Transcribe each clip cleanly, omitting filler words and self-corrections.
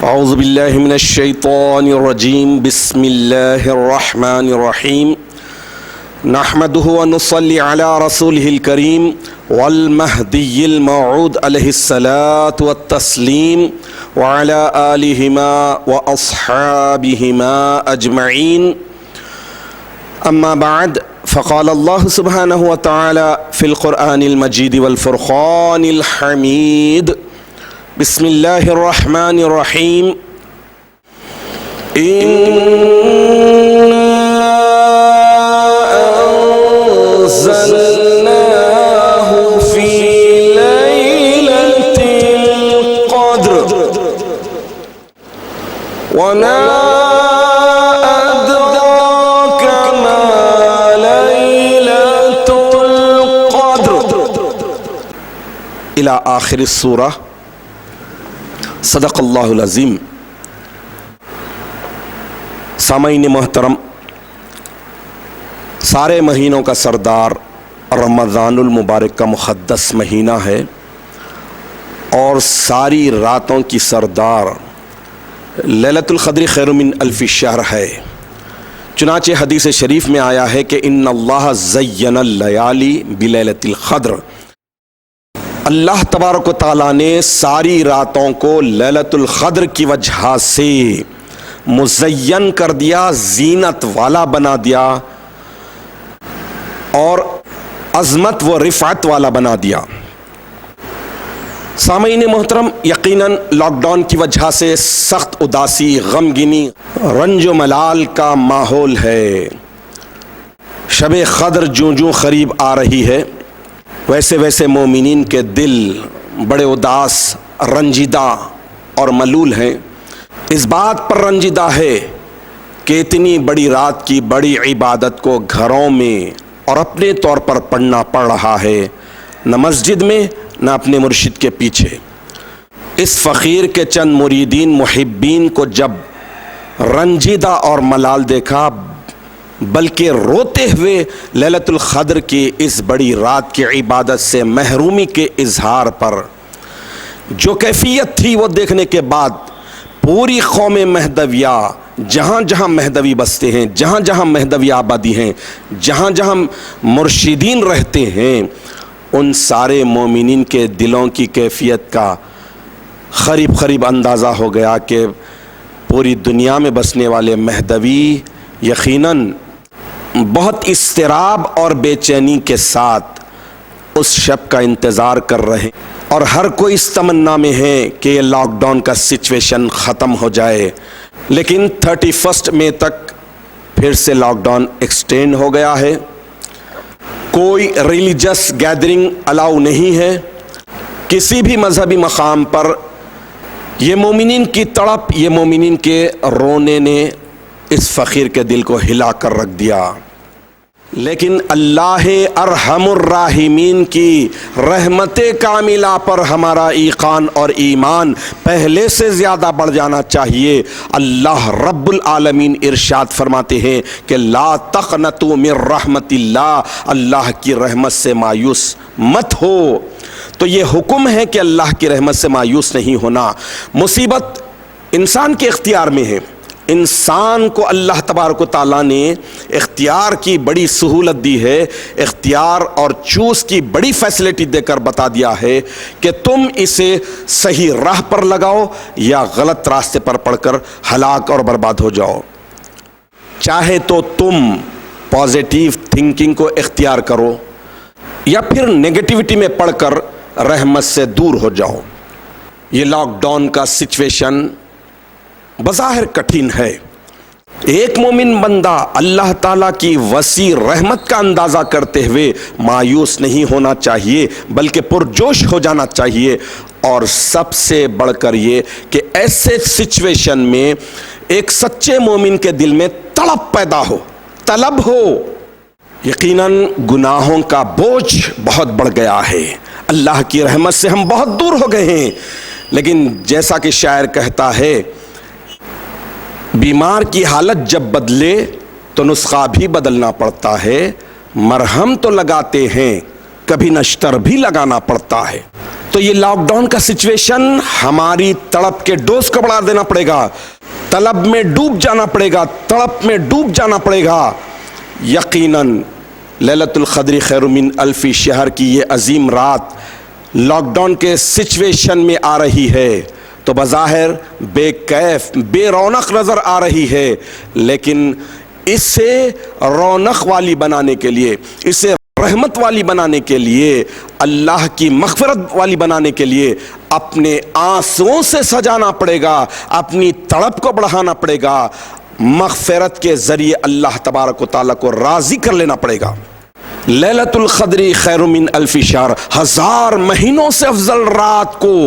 اعوذ باللہ من الشیطان الرجیم بسم اللہ الرحمن الرحیم نحمده ونصلی علی رسوله الکریم والمہدی الموعود علیہ الصلاة والتسلیم وعلی آلہما واصحابہما اجمعین اما بعد فقال اللہ سبحانہ وتعالی فی القرآن المجید والفرقان الحمید بسم اللہ الرحمن الرحیم انزلناہ فی لیلۃ القدر وما ادراک ما لیلۃ القدر الی آخر السورہ۔ صدق اللہ العظیم۔ سامعین محترم، سارے مہینوں کا سردار رمضان المبارک کا مقدس مہینہ ہے اور ساری راتوں کی سردار لیلۃ القدر خیر من الف شہر ہے۔ چنانچہ حدیث شریف میں آیا ہے کہ ان اللہ زین اللیالی بلیلۃ القدر، اللہ تبارک و تعالیٰ نے ساری راتوں کو لیلۃ القدر کی وجہ سے مزین کر دیا، زینت والا بنا دیا اور عظمت و رفعت والا بنا دیا۔ سامعین محترم، یقیناً لاک ڈاؤن کی وجہ سے سخت اداسی، غمگینی، رنج و ملال کا ماحول ہے۔ شب قدر جوں جوں قریب آ رہی ہے ویسے ویسے مومنین کے دل بڑے اداس، رنجیدہ اور ملول ہیں۔ اس بات پر رنجیدہ ہے کہ اتنی بڑی رات کی بڑی عبادت کو گھروں میں اور اپنے طور پر پڑھنا پڑ رہا ہے، نہ مسجد میں نہ اپنے مرشد کے پیچھے۔ اس فقیر کے چند مریدین محبین کو جب رنجیدہ اور ملال دیکھا، بلکہ روتے ہوئے لیلۃ القدر کی اس بڑی رات کی عبادت سے محرومی کے اظہار پر جو کیفیت تھی، وہ دیکھنے کے بعد پوری قوم مہدویہ، جہاں جہاں مہدوی بستے ہیں، جہاں جہاں مہدوی آبادی ہیں، جہاں جہاں مرشدین رہتے ہیں، ان سارے مومنین کے دلوں کی کیفیت کا قریب قریب اندازہ ہو گیا کہ پوری دنیا میں بسنے والے مہدوی یقیناً بہت اضطراب اور بے چینی کے ساتھ اس شب کا انتظار کر رہے ہیں، اور ہر کوئی اس تمنا میں ہے کہ یہ لاک ڈاؤن کا سچویشن ختم ہو جائے۔ لیکن 31 مئی تک پھر سے لاک ڈاؤن ایکسٹینڈ ہو گیا ہے۔ کوئی ریلیجس گیدرنگ الاؤ نہیں ہے۔ کسی بھی مذہبی مقام پر یہ مومنین کی تڑپ، یہ مومنین کے رونے نے اس فقیر کے دل کو ہلا کر رکھ دیا۔ لیکن اللہ ارحم الراحمین کی رحمت کاملہ پر ہمارا ایقان اور ایمان پہلے سے زیادہ بڑھ جانا چاہیے۔ اللہ رب العالمین ارشاد فرماتے ہیں کہ لا تقنطوا من رحمت اللہ، اللہ کی رحمت سے مایوس مت ہو۔ تو یہ حکم ہے کہ اللہ کی رحمت سے مایوس نہیں ہونا۔ مصیبت انسان کے اختیار میں ہے۔ انسان کو اللہ تبارک و تعالیٰ نے اختیار کی بڑی سہولت دی ہے، اختیار اور چوز کی بڑی فیسلٹی دے کر بتا دیا ہے کہ تم اسے صحیح راہ پر لگاؤ یا غلط راستے پر پڑھ کر ہلاک اور برباد ہو جاؤ۔ چاہے تو تم پازیٹیو تھنکنگ کو اختیار کرو یا پھر نیگیٹیوٹی میں پڑھ کر رحمت سے دور ہو جاؤ۔ یہ لاک ڈاؤن کا سچویشن بظاہر کٹھن ہے۔ ایک مومن بندہ اللہ تعالیٰ کی وسیع رحمت کا اندازہ کرتے ہوئے مایوس نہیں ہونا چاہیے، بلکہ پرجوش ہو جانا چاہیے۔ اور سب سے بڑھ کر یہ کہ ایسے سچویشن میں ایک سچے مومن کے دل میں تڑپ پیدا ہو، طلب ہو۔ یقیناً گناہوں کا بوجھ بہت بڑھ گیا ہے، اللہ کی رحمت سے ہم بہت دور ہو گئے ہیں۔ لیکن جیسا کہ شاعر کہتا ہے، بیمار کی حالت جب بدلے تو نسخہ بھی بدلنا پڑتا ہے، مرہم تو لگاتے ہیں کبھی نشتر بھی لگانا پڑتا ہے۔ تو یہ لاک ڈاؤن کا سچویشن ہماری تڑپ کے ڈوز کو بڑھا دینا پڑے گا، طلب میں ڈوب جانا پڑے گا، تڑپ میں ڈوب جانا پڑے گا۔ یقیناً لیلۃ القدر خیر من الف شہر کی یہ عظیم رات لاک ڈاؤن کے سچویشن میں آ رہی ہے تو بظاہر بے کیف، بے رونق نظر آ رہی ہے، لیکن اسے رونق والی بنانے کے لیے، اسے رحمت والی بنانے کے لیے، اللہ کی مغفرت والی بنانے کے لیے اپنے آنسوؤں سے سجانا پڑے گا، اپنی تڑپ کو بڑھانا پڑے گا، مغفرت کے ذریعے اللہ تبارک و تعالیٰ کو راضی کر لینا پڑے گا۔ لیلۃ القدر خیر من الف شہر، 1000 مہینوں سے افضل رات کو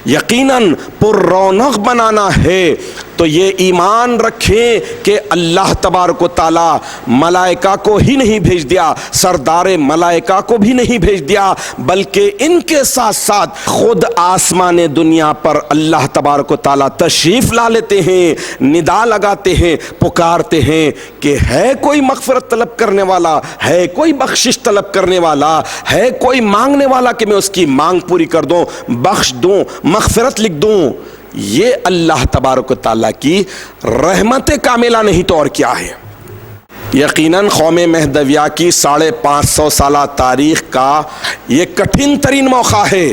یقیناً پر رونق بنانا ہے تو یہ ایمان رکھیں کہ اللہ تبارک و تعالیٰ ملائکہ کو ہی نہیں بھیج دیا، سردار ملائکہ کو بھی نہیں بھیج دیا، بلکہ ان کے ساتھ ساتھ خود آسمان دنیا پر اللہ تبارک و تعالیٰ تشریف لا لیتے ہیں، ندا لگاتے ہیں، پکارتے ہیں کہ ہے کوئی مغفرت طلب کرنے والا، ہے کوئی بخشش طلب کرنے والا، ہے کوئی مانگنے والا کہ میں اس کی مانگ پوری کر دوں، بخش دوں، مغفرت لکھ دوں۔ یہ اللہ تبارک و تعالیٰ کی رحمت کاملہ نہیں تو اور کیا ہے۔ یقیناً قوم مہدویہ کی 550 سالہ تاریخ کا یہ کٹھن ترین موقع ہے،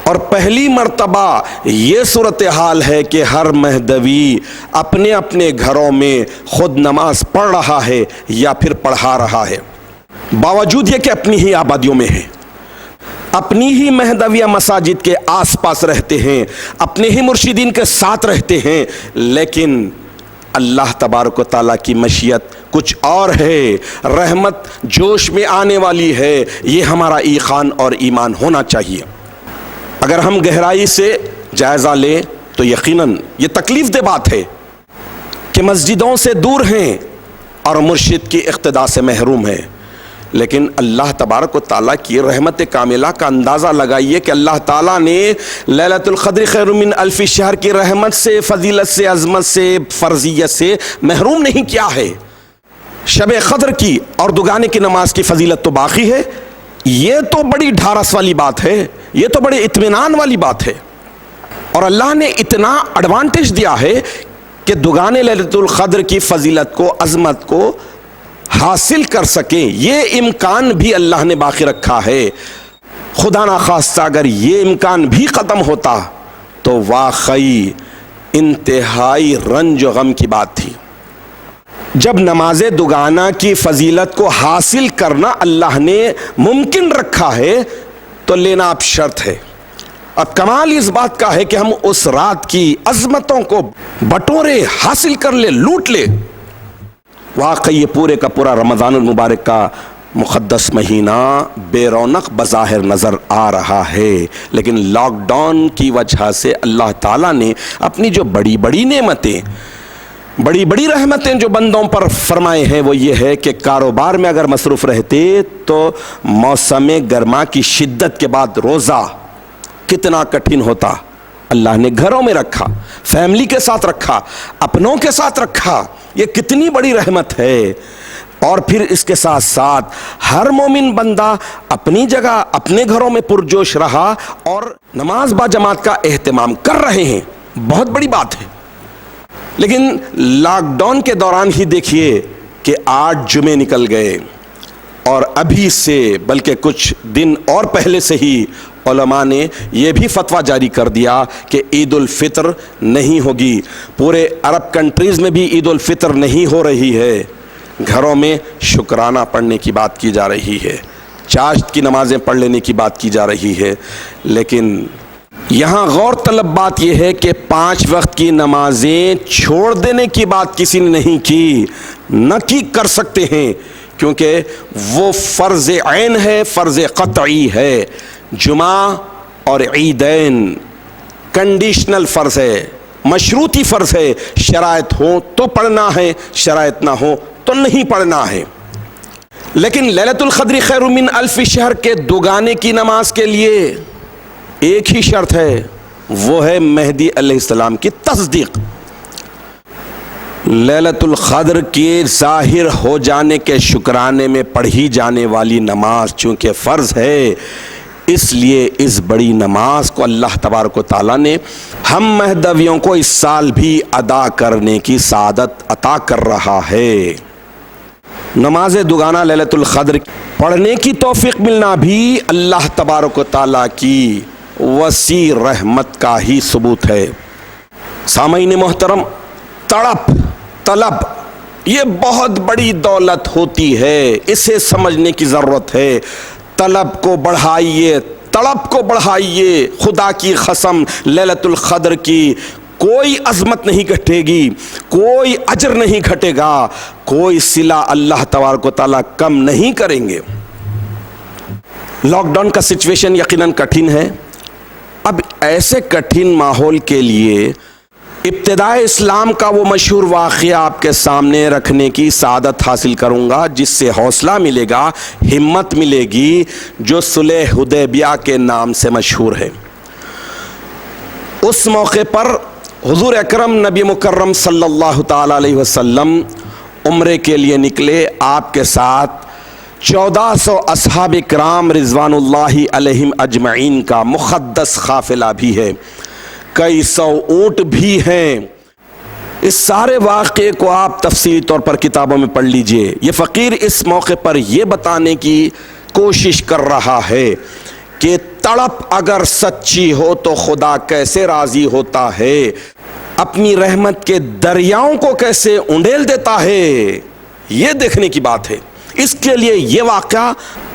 اور پہلی مرتبہ یہ صورتحال ہے کہ ہر مہدوی اپنے اپنے گھروں میں خود نماز پڑھ رہا ہے یا پھر پڑھا رہا ہے، باوجود یہ کہ اپنی ہی آبادیوں میں ہے، اپنی ہی مہدویہ مساجد کے آس پاس رہتے ہیں، اپنے ہی مرشدین کے ساتھ رہتے ہیں، لیکن اللہ تبارک و تعالیٰ کی مشیت کچھ اور ہے، رحمت جوش میں آنے والی ہے۔ یہ ہمارا ایقان اور ایمان ہونا چاہیے۔ اگر ہم گہرائی سے جائزہ لیں تو یقیناً یہ تکلیف دہ بات ہے کہ مسجدوں سے دور ہیں اور مرشد کی اقتداء سے محروم ہیں، لیکن اللہ تبارک و تعالیٰ کی رحمت کاملہ کا اندازہ لگائیے کہ اللہ تعالیٰ نے لیلۃ القدر خیر من الف شہر کی رحمت سے، فضیلت سے، عظمت سے، فرضیت سے محروم نہیں کیا ہے۔ شب قدر کی اور دوگانے کی نماز کی فضیلت تو باقی ہے، یہ تو بڑی ڈھارس والی بات ہے، یہ تو بڑی اطمینان والی بات ہے، اور اللہ نے اتنا ایڈوانٹیج دیا ہے کہ دوگانے لیلۃ القدر کی فضیلت کو، عظمت کو حاصل کر سکیں، یہ امکان بھی اللہ نے باقی رکھا ہے۔ خدا نخواستہ اگر یہ امکان بھی ختم ہوتا تو واقعی انتہائی رنج و غم کی بات تھی۔ جب نماز دوگانہ کی فضیلت کو حاصل کرنا اللہ نے ممکن رکھا ہے تو لینا اب شرط ہے۔ اب کمال اس بات کا ہے کہ ہم اس رات کی عظمتوں کو بٹورے، حاصل کر لے، لوٹ لے۔ واقعی یہ پورے کا پورا رمضان المبارک کا مقدس مہینہ بے رونق بظاہر نظر آ رہا ہے، لیکن لاک ڈاؤن کی وجہ سے اللہ تعالیٰ نے اپنی جو بڑی بڑی نعمتیں، بڑی بڑی رحمتیں جو بندوں پر فرمائے ہیں وہ یہ ہے کہ کاروبار میں اگر مصروف رہتے تو موسم گرما کی شدت کے بعد روزہ کتنا کٹھن ہوتا، اللہ نے گھروں میں رکھا، فیملی کے ساتھ رکھا، اپنوں کے ساتھ رکھا، یہ کتنی بڑی رحمت ہے۔ اور پھر اس کے ساتھ ساتھ ہر مومن بندہ اپنی جگہ اپنے گھروں میں پرجوش رہا اور نماز با جماعت کا اہتمام کر رہے ہیں، بہت بڑی بات ہے۔ لیکن لاک ڈاؤن کے دوران ہی دیکھیے کہ 8 جمعے نکل گئے، اور ابھی سے بلکہ کچھ دن اور پہلے سے ہی علماء نے یہ بھی فتویٰ جاری کر دیا کہ عید الفطر نہیں ہوگی، پورے عرب کنٹریز میں بھی عید الفطر نہیں ہو رہی ہے، گھروں میں شکرانہ پڑھنے کی بات کی جا رہی ہے، چاشت کی نمازیں پڑھ لینے کی بات کی جا رہی ہے۔ لیکن یہاں غور طلب بات یہ ہے کہ 5 وقت کی نمازیں چھوڑ دینے کی بات کسی نے نہیں کی، نہ کی کر سکتے ہیں، کیونکہ وہ فرض عین ہے، فرض قطعی ہے۔ جمعہ اور عیدین کنڈیشنل فرض ہے، مشروطی فرض ہے، شرائط ہو تو پڑھنا ہے، شرائط نہ ہو تو نہیں پڑھنا ہے۔ لیکن لیلۃ القدر خیر من الف شہر کے دوگانے کی نماز کے لیے ایک ہی شرط ہے، وہ ہے مہدی علیہ السلام کی تصدیق۔ لیلۃ القدر کے ظاہر ہو جانے کے شکرانے میں پڑھی جانے والی نماز چونکہ فرض ہے، اس لیے اس بڑی نماز کو اللہ تبارک و تعالیٰ نے ہم مہدویوں کو اس سال بھی ادا کرنے کی سعادت عطا کر رہا ہے۔ نماز دوگانہ لیلۃ القدر پڑھنے کی توفیق ملنا بھی اللہ تبارک و تعالیٰ کی وسیع رحمت کا ہی ثبوت ہے۔ سامعین محترم، تڑپ، طلب، یہ بہت بڑی دولت ہوتی ہے، اسے سمجھنے کی ضرورت ہے۔ طلب کو بڑھائیے، طلب کو بڑھائیے، خدا کی قسم لیلۃ القدر کی کوئی عظمت نہیں گھٹے گی، کوئی اجر نہیں گھٹے گا، کوئی صلہ اللہ تبارک و تعالیٰ کم نہیں کریں گے۔ لاک ڈاؤن کا سچویشن یقیناً کٹھن ہے۔ اب ایسے کٹھن ماحول کے لیے ابتدائے اسلام کا وہ مشہور واقعہ آپ کے سامنے رکھنے کی سعادت حاصل کروں گا، جس سے حوصلہ ملے گا، ہمت ملے گی، جو صلح حدیبیہ کے نام سے مشہور ہے۔ اس موقع پر حضور اکرم نبی مکرم صلی اللہ تعالی علیہ وسلم عمرے کے لیے نکلے۔ آپ کے ساتھ 1400 اصحاب کرام رضوان اللہ علیہم اجمعین کا مقدس قافلہ بھی ہے، کئی سو اونٹ بھی ہیں۔ اس سارے واقعے کو آپ تفصیلی طور پر کتابوں میں پڑھ لیجئے۔ یہ فقیر اس موقع پر یہ بتانے کی کوشش کر رہا ہے کہ تڑپ اگر سچی ہو تو خدا کیسے راضی ہوتا ہے، اپنی رحمت کے دریاؤں کو کیسے انڈیل دیتا ہے، یہ دیکھنے کی بات ہے۔ اس کے لیے یہ واقعہ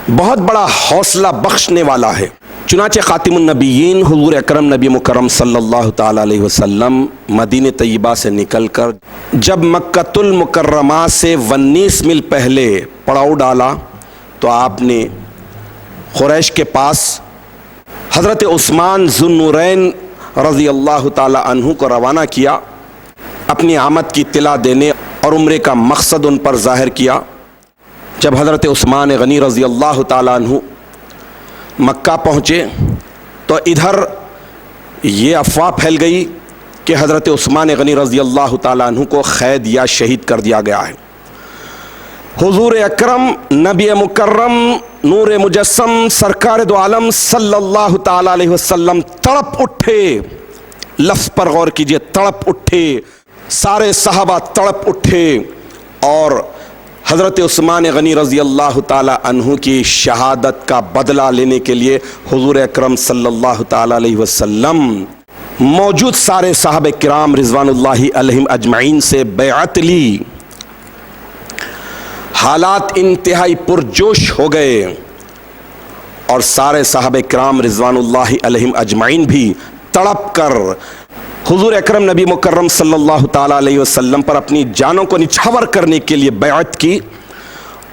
بہت بڑا حوصلہ بخشنے والا ہے۔ چنانچہ خاتم النبیین حضور اکرم نبی مکرم صلی اللہ تعالی علیہ وسلم مدینہ طیبہ سے نکل کر جب مکۃ المکرمہ سے 19 میل پہلے پڑاؤ ڈالا تو آپ نے قریش کے پاس حضرت عثمان ذو النورین رضی اللہ تعالی عنہ کو روانہ کیا، اپنی آمد کی اطلاع دینے اور عمرے کا مقصد ان پر ظاہر کیا۔ جب حضرت عثمان غنی رضی اللہ تعالی عنہ مکہ پہنچے تو ادھر یہ افواہ پھیل گئی کہ حضرت عثمان غنی رضی اللہ تعالی عنہ کو قید یا شہید کر دیا گیا ہے۔ حضور اکرم نبی مکرم نور مجسم سرکار دو عالم صلی اللہ تعالی علیہ وسلم تڑپ اٹھے، لفظ پر غور کیجئے، تڑپ اٹھے، سارے صحابہ تڑپ اٹھے اور حضرت عثمان غنی رضی اللہ تعالی عنہ کی شہادت کا بدلہ لینے کے لیے حضور اکرم صلی اللہ تعالی علیہ وسلم موجود سارے صحابہ کرام رضوان اللہ علیہم اجمعین سے بیعت لی۔ حالات انتہائی پرجوش ہو گئے اور سارے صحابہ کرام رضوان اللہ علیہم اجمعین بھی تڑپ کر حضور اکرم نبی مکرم صلی اللہ تعالی علیہ وسلم پر اپنی جانوں کو نچھاور کرنے کے لیے بیعت کی،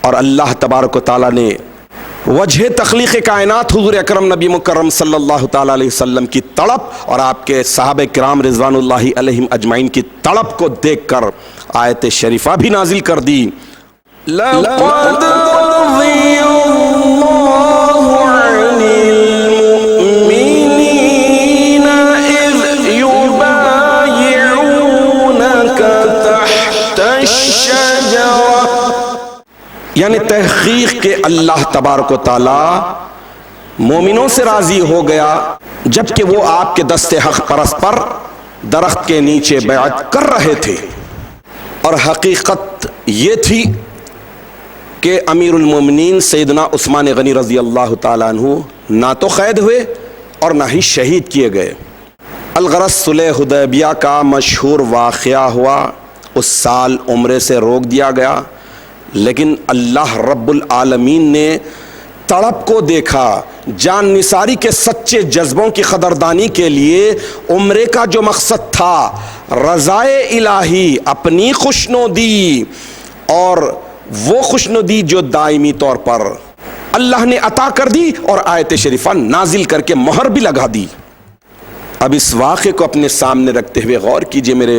اور اللہ تبارک و تعالی نے وجہ تخلیق کائنات حضور اکرم نبی مکرم صلی اللہ تعالی علیہ وسلم کی تڑپ اور آپ کے صحابہ کرام رضوان اللہ علیہم اجمعین کی تڑپ کو دیکھ کر آیت شریفہ بھی نازل کر دی۔ لَقَدْ رَضِيَ اللَّهُ عَنِ الْمُؤْمِنِينَ إِذْ يُبَايِعُونَكَ تَحْتَ الشَّجَرَةِ، یعنی تحقیق کہ اللہ تبارک و تعالی مومنوں سے راضی ہو گیا جبکہ وہ آپ کے دست حق پرست پر درخت کے نیچے بیعت کر رہے تھے۔ اور حقیقت یہ تھی کہ امیر المومنین سیدنا عثمان غنی رضی اللہ تعالیٰ عنہ نہ تو قید ہوئے اور نہ ہی شہید کیے گئے۔ الغرض صلح حدیبیہ کا مشہور واقعہ ہوا، اس سال عمرے سے روک دیا گیا، لیکن اللہ رب العالمین نے تڑپ کو دیکھا، جان نثاری کے سچے جذبوں کی قدردانی کے لیے عمرے کا جو مقصد تھا رضائے الہی، اپنی خوشنودی، اور وہ خوشنودی جو دائمی طور پر اللہ نے عطا کر دی اور آیت شریفہ نازل کر کے مہر بھی لگا دی۔ اب اس واقعے کو اپنے سامنے رکھتے ہوئے غور کیجئے میرے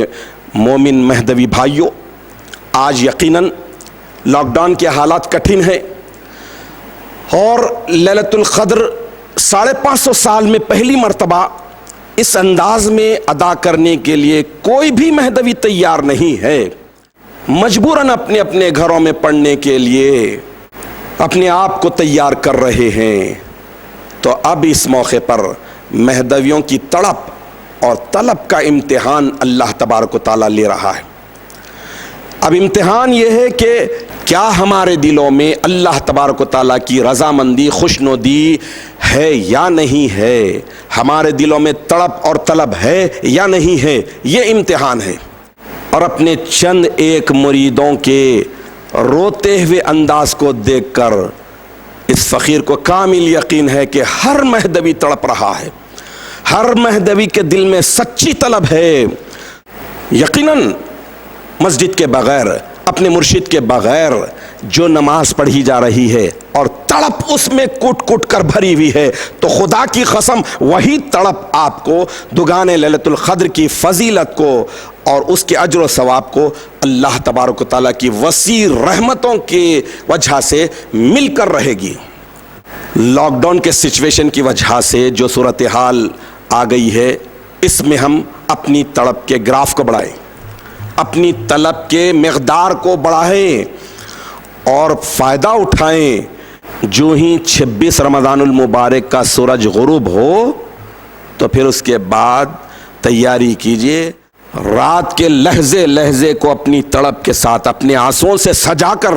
مومن مہدوی بھائیوں، آج یقیناً لاک ڈاؤن کے حالات کٹھن ہیں اور لیلۃ القدر 550 سال میں پہلی مرتبہ اس انداز میں ادا کرنے کے لیے کوئی بھی مہدوی تیار نہیں ہے، مجبوراً اپنے اپنے گھروں میں پڑھنے کے لیے اپنے آپ کو تیار کر رہے ہیں۔ تو اب اس موقع پر مہدویوں کی تڑپ اور طلب کا امتحان اللہ تبارک و تعالیٰ لے رہا ہے۔ اب امتحان یہ ہے کہ کیا ہمارے دلوں میں اللہ تبارک و تعالیٰ کی رضامندی، خوشنودی ہے یا نہیں ہے، ہمارے دلوں میں تڑپ اور طلب ہے یا نہیں ہے، یہ امتحان ہے۔ اور اپنے چند ایک مریدوں کے روتے ہوئے انداز کو دیکھ کر اس فقیر کو کامل یقین ہے کہ ہر مہدوی تڑپ رہا ہے، ہر مہدوی کے دل میں سچی طلب ہے۔ یقیناً مسجد کے بغیر، اپنے مرشد کے بغیر جو نماز پڑھی جا رہی ہے اور تڑپ اس میں کٹ کٹ کر بھری ہوئی ہے، تو خدا کی قسم وہی تڑپ آپ کو دوگانے لیلۃ القدر کی فضیلت کو اور اس کے اجر و ثواب کو اللہ تبارک و تعالیٰ کی وسیع رحمتوں کی وجہ سے مل کر رہے گی۔ لاک ڈاؤن کے سچویشن کی وجہ سے جو صورتحال آ گئی ہے، اس میں ہم اپنی تڑپ کے گراف کو بڑھائیں، اپنی طلب کے مقدار کو بڑھائیں اور فائدہ اٹھائیں۔ جو ہی 26 رمضان المبارک کا سورج غروب ہو تو پھر اس کے بعد تیاری کیجئے، رات کے لحظے لحظے کو اپنی تڑپ کے ساتھ اپنے آنسوؤں سے سجا کر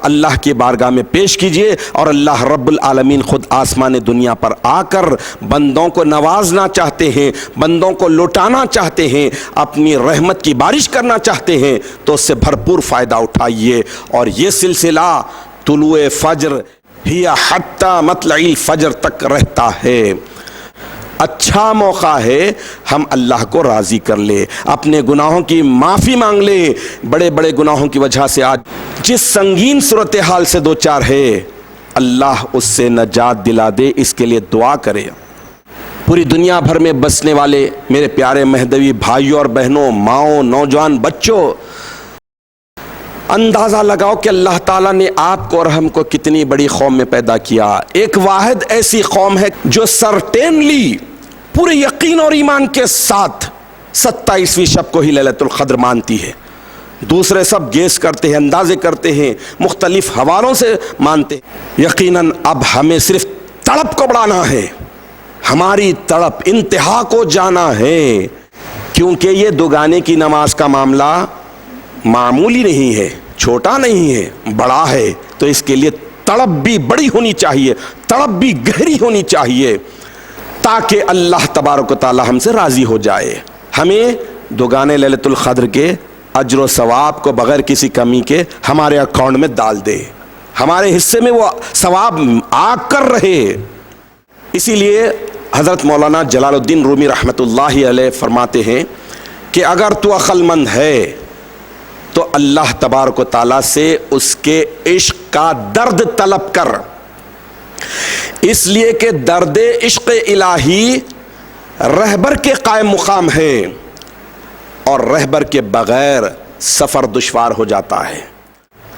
اللہ کی بارگاہ میں پیش کیجئے، اور اللہ رب العالمین خود آسمان دنیا پر آ کر بندوں کو نوازنا چاہتے ہیں، بندوں کو لوٹانا چاہتے ہیں، اپنی رحمت کی بارش کرنا چاہتے ہیں، تو اس سے بھرپور فائدہ اٹھائیے۔ اور یہ سلسلہ طلوع فجر ہی حتی مطلع الفجر تک رہتا ہے۔ اچھا موقع ہے ہم اللہ کو راضی کر لے، اپنے گناہوں کی معافی مانگ لے۔ بڑے بڑے گناہوں کی وجہ سے آج جس سنگین صورتحال سے دوچار ہے، اللہ اس سے نجات دلا دے، اس کے لیے دعا کرے۔ پوری دنیا بھر میں بسنے والے میرے پیارے مہدوی بھائیوں اور بہنوں، ماؤں، نوجوان بچوں، اندازہ لگاؤ کہ اللہ تعالیٰ نے آپ کو اور ہم کو کتنی بڑی قوم میں پیدا کیا۔ ایک واحد ایسی قوم ہے جو سرٹینلی، پورے یقین اور ایمان کے ساتھ 27ویں شب کو ہی لیلۃ القدر مانتی ہے۔ دوسرے سب گیس کرتے ہیں، اندازے کرتے ہیں، مختلف حوالوں سے مانتے ہیں۔ یقیناً اب ہمیں صرف تڑپ کو بڑھانا ہے، ہماری تڑپ انتہا کو جانا ہے، کیونکہ یہ دوگانے کی نماز کا معاملہ معمولی نہیں ہے، چھوٹا نہیں ہے، بڑا ہے۔ تو اس کے لیے تڑپ بھی بڑی ہونی چاہیے، تڑپ بھی گہری ہونی چاہیے، تاکہ اللہ تبارک و تعالی ہم سے راضی ہو جائے، ہمیں دوگانے لیلۃ القدر کے اجر و ثواب کو بغیر کسی کمی کے ہمارے اکاؤنٹ میں ڈال دے، ہمارے حصے میں وہ ثواب آ کر رہے۔ اسی لیے حضرت مولانا جلال الدین رومی رحمۃ اللہ علیہ فرماتے ہیں کہ اگر تو عقل مند ہے تو اللہ تبارک و تعالیٰ سے اس کے عشق کا درد طلب کر، اس لیے کہ درد عشق الہی رہبر کے قائم مقام ہے، اور رہبر کے بغیر سفر دشوار ہو جاتا ہے۔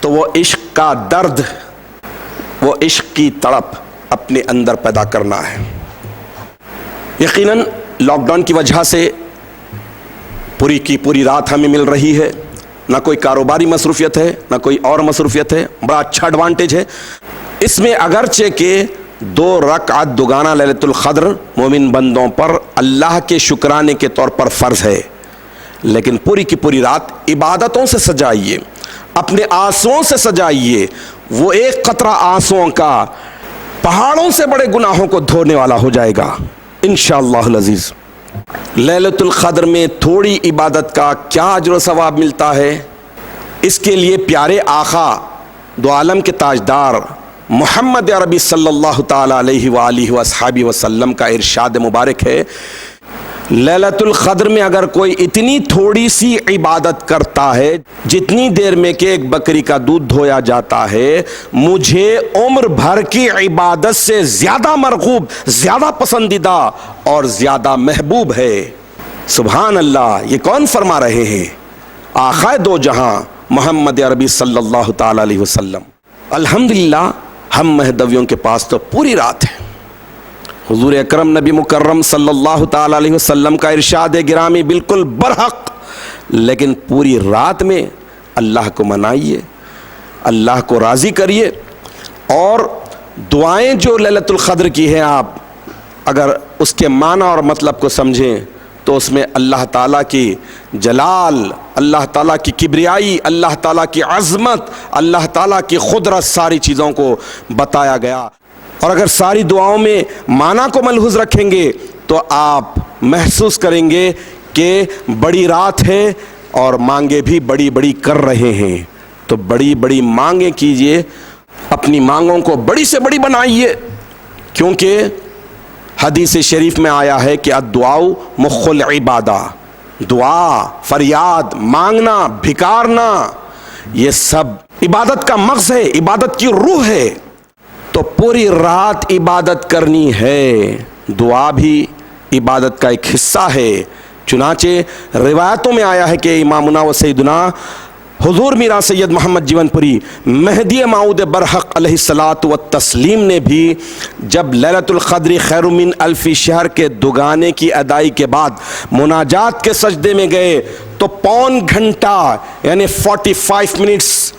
تو وہ عشق کا درد، وہ عشق کی تڑپ اپنے اندر پیدا کرنا ہے۔ یقیناً لاک ڈاؤن کی وجہ سے پوری کی پوری رات ہمیں مل رہی ہے، نہ کوئی کاروباری مصروفیت ہے، نہ کوئی اور مصروفیت ہے، بڑا اچھا ایڈوانٹیج ہے اس میں۔ اگرچہ کہ 2 رکعت دوگانہ لیلۃ القدر مومن بندوں پر اللہ کے شکرانے کے طور پر فرض ہے، لیکن پوری کی پوری رات عبادتوں سے سجائیے، اپنے آنسوؤں سے سجائیے۔ وہ ایک قطرہ آنسوؤں کا پہاڑوں سے بڑے گناہوں کو دھونے والا ہو جائے گا انشاءاللہ العزیز۔ لیلۃ القدر میں تھوڑی عبادت کا کیا اجر و ثواب ملتا ہے، اس کے لیے پیارے آقا دو عالم کے تاجدار محمد عربی صلی اللہ تعالی علیہ وآلہ وصحبہ وسلم کا ارشاد مبارک ہے، لیلۃ القدر میں اگر کوئی اتنی تھوڑی سی عبادت کرتا ہے جتنی دیر میں کہ ایک بکری کا دودھ دھویا جاتا ہے، مجھے عمر بھر کی عبادت سے زیادہ مرغوب، زیادہ پسندیدہ اور زیادہ محبوب ہے۔ سبحان اللہ، یہ کون فرما رہے ہیں؟ آقا دو جہاں محمد عربی صلی اللہ تعالی علیہ وسلم۔ الحمدللہ ہم مہدویوں کے پاس تو پوری رات ہے۔ حضور اکرم نبی مکرم صلی اللہ تعالی علیہ وسلم کا ارشاد گرامی بالکل برحق، لیکن پوری رات میں اللہ کو منائیے، اللہ کو راضی کریے، اور دعائیں جو لیلۃ القدر کی ہیں آپ اگر اس کے معنی اور مطلب کو سمجھیں تو اس میں اللہ تعالیٰ کی جلال، اللہ تعالیٰ کی کبریائی، اللہ تعالیٰ کی عظمت، اللہ تعالیٰ کی قدرت، ساری چیزوں کو بتایا گیا۔ اور اگر ساری دعاؤں میں معنی کو ملحوظ رکھیں گے تو آپ محسوس کریں گے کہ بڑی رات ہے اور مانگیں بھی بڑی بڑی کر رہے ہیں، تو بڑی بڑی مانگیں کیجئے، اپنی مانگوں کو بڑی سے بڑی بنائیے، کیونکہ حدیث شریف میں آیا ہے کہ الدعاء مخ العبادہ، دعا، فریاد، مانگنا، بھکارنا، یہ سب عبادت کا مغز ہے، عبادت کی روح ہے۔ تو پوری رات عبادت کرنی ہے، دعا بھی عبادت کا ایک حصہ ہے۔ چنانچہ روایتوں میں آیا ہے کہ امامنا و سیدنا حضور میرا سید محمد جیون پوری مہدی موعود برحق علیہ الصلاۃ والتسلیم نے بھی جب لیلۃ القدر خیر من الف شہر کے دگانے کی ادائی کے بعد مناجات کے سجدے میں گئے تو پون گھنٹہ یعنی 45 منٹس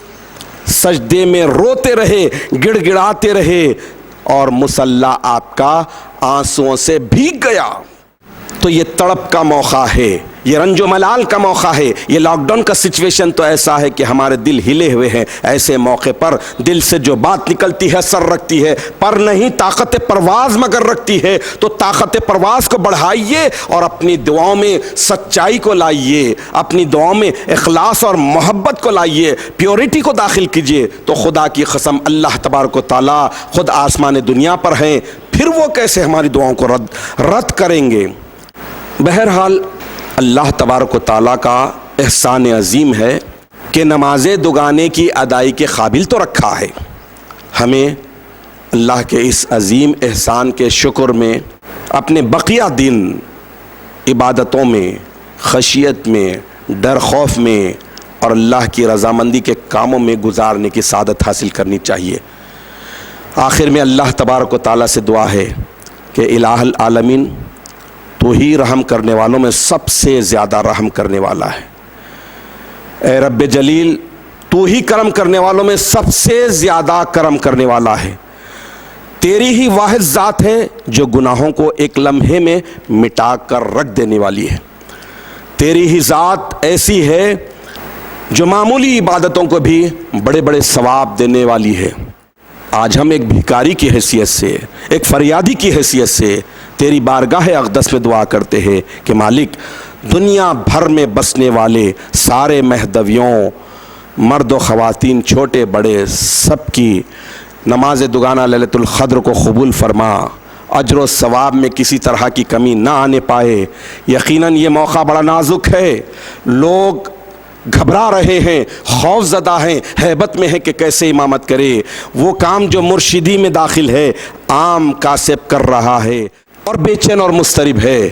سجدے میں روتے رہے، گڑ گڑاتے رہے، اور مصلی آپ کا آنسوؤں سے بھیگ گیا۔ تو یہ تڑپ کا موقع ہے، یہ رنج و ملال کا موقع ہے، یہ لاک ڈاؤن کا سچویشن تو ایسا ہے کہ ہمارے دل ہلے ہوئے ہیں۔ ایسے موقع پر دل سے جو بات نکلتی ہے سر رکھتی ہے، پر نہیں طاقت پرواز مگر رکھتی ہے۔ تو طاقت پرواز کو بڑھائیے اور اپنی دعاؤں میں سچائی کو لائیے، اپنی دعاؤں میں اخلاص اور محبت کو لائیے، پیورٹی کو داخل کیجیے۔ تو خدا کی قسم اللہ تبارک و تعالیٰ خود آسمان دنیا پر ہیں، پھر وہ کیسے ہماری دعاؤں کو رد کریں گے؟ بہرحال اللہ تبارک و تعالیٰ کا احسان عظیم ہے کہ نماز دگانے کی ادائی کے قابل تو رکھا ہے۔ ہمیں اللہ کے اس عظیم احسان کے شکر میں اپنے بقیہ دن عبادتوں میں، خشیت میں، ڈر خوف میں اور اللہ کی رضامندی کے کاموں میں گزارنے کی سعادت حاصل کرنی چاہیے۔ آخر میں اللہ تبارک و تعالیٰ سے دعا ہے کہ الہ العالمین تو ہی رحم کرنے والوں میں سب سے زیادہ رحم کرنے والا ہے۔ اے رب جلیل تو ہی کرم کرنے والوں میں سب سے زیادہ کرم کرنے والا ہے۔ تیری ہی واحد ذات ہے جو گناہوں کو ایک لمحے میں مٹا کر رکھ دینے والی ہے۔ تیری ہی ذات ایسی ہے جو معمولی عبادتوں کو بھی بڑے بڑے ثواب دینے والی ہے۔ آج ہم ایک بھکاری کی حیثیت سے، ایک فریادی کی حیثیت سے تیری بارگاہ اقدس میں دعا کرتے ہیں کہ مالک دنیا بھر میں بسنے والے سارے مہدویوں، مرد و خواتین، چھوٹے بڑے، سب کی نماز دگانہ لیلۃ القدر کو قبول فرما، اجر و ثواب میں کسی طرح کی کمی نہ آنے پائے۔ یقیناً یہ موقع بڑا نازک ہے، لوگ گھبرا رہے ہیں، خوف زدہ ہیں، ہیبت میں ہے کہ کیسے امامت کرے۔ وہ کام جو مرشدی میں داخل ہے عام کاسب کر رہا ہے اور بے چین اور مضطرب ہے۔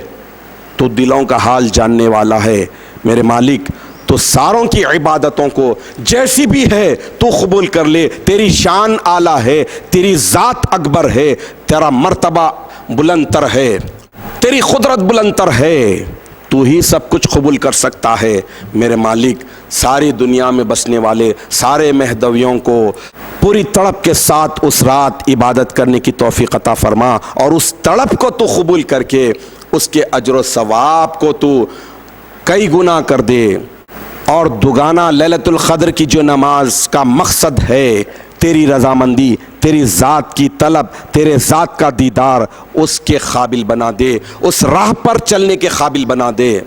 تو دلوں کا حال جاننے والا ہے میرے مالک، تو ساروں کی عبادتوں کو جیسی بھی ہے تو قبول کر لے۔ تیری شان اعلیٰ ہے، تیری ذات اکبر ہے، تیرا مرتبہ بلند تر ہے، تیری قدرت بلند تر ہے، تو ہی سب کچھ قبول کر سکتا ہے میرے مالک۔ ساری دنیا میں بسنے والے سارے مہدویوں کو پوری تڑپ کے ساتھ اس رات عبادت کرنے کی توفیق عطا فرما، اور اس تڑپ کو تو قبول کر کے اس کے اجر و ثواب کو تو کئی گنا کر دے۔ اور دگانہ لیلۃ القدر کی جو نماز کا مقصد ہے تیری رضامندی، تیری ذات کی طلب، تیرے ذات کا دیدار، اس کے قابل بنا دے، اس راہ پر چلنے کے قابل بنا دے۔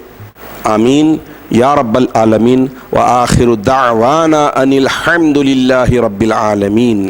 آمین یا رب العالمین، وآخر دعوانا ان الحمد للہ رب العالمین۔